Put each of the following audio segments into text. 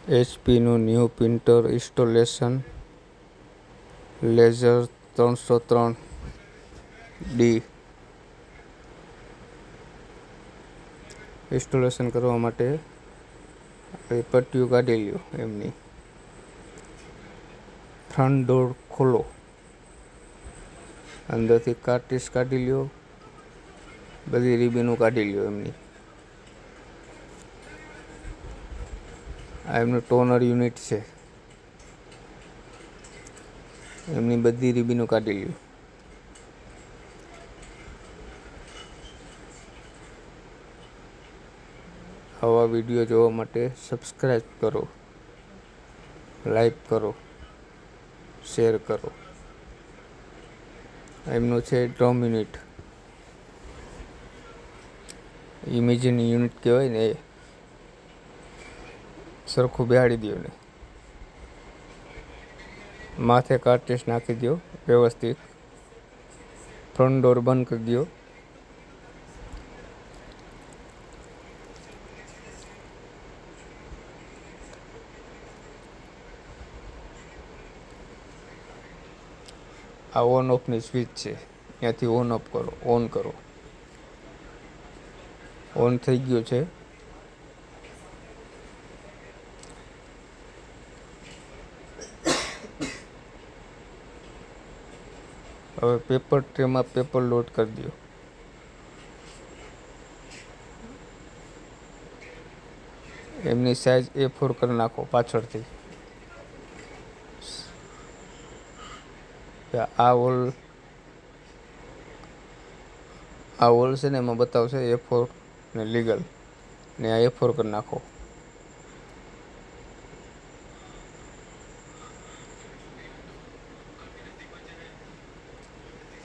એચપીનું new printer installation laser 303ડી installation કરવા માટે પટ્ટીઓ કાઢી લ્યો. એમની ફ્રન્ટ ડોર ખોલો, અંદરથી કાર્ટ્રીજ કાઢી લ્યો, બધી રિબીનો કાઢી લ્યો એમની. આ એમનું ટોનર યુનિટ છે, એમની બધી રિબીનો કાઢી લ્યો. આવા વિડીયો જોવા માટે સબસ્ક્રાઈબ કરો, લાઈક કરો, શેર કરો. એમનું છે ડ્રમ યુનિટ, ઇમેજિન યુનિટ કહેવાય ને એ. સરખું બેહાડી દો ને માથે કાર્ટ્રીજ નાખી દો વ્યવસ્થિત. ફ્રન્ટ ડોર બંધ કરી દો. આ ઓન ઓફની સ્વિચ છે, ત્યાંથી ઓન ઓફ કરો, ઓન કરો. ઓન થઈ ગયો છે. હવે પેપર ટ્રેમાં પેપર લોડ કરી દો. એમની સાઈઝ A4 કરી નાખો પાછળથી. આ હોલ છે ને એમાં બતાવશે A4 ને લીગલ ને આ A4 કરી નાખો.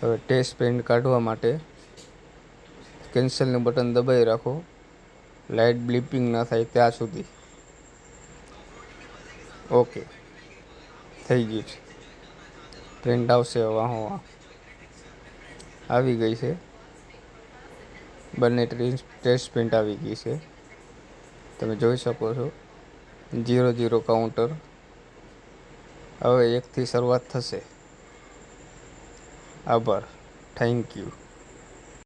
હવે ટેસ્ટ પેન્ટ કાઢવા માટે કેન્સલનું બટન દબાવી રાખો, લાઇટ બ્લિપિંગ ન થાય ત્યાં સુધી. ઓકે, થઈ ગયું છે. પ્રિન્ટ આવશે હવે. આવી ગઈ છે, બંને ટેસ્ટ પ્રિન્ટ આવી ગઈ છે. તમે જોઈ શકો છો 0-0 કાઉન્ટર. હવે 1થી શરૂઆત થશે. આભાર, થેન્ક યુ.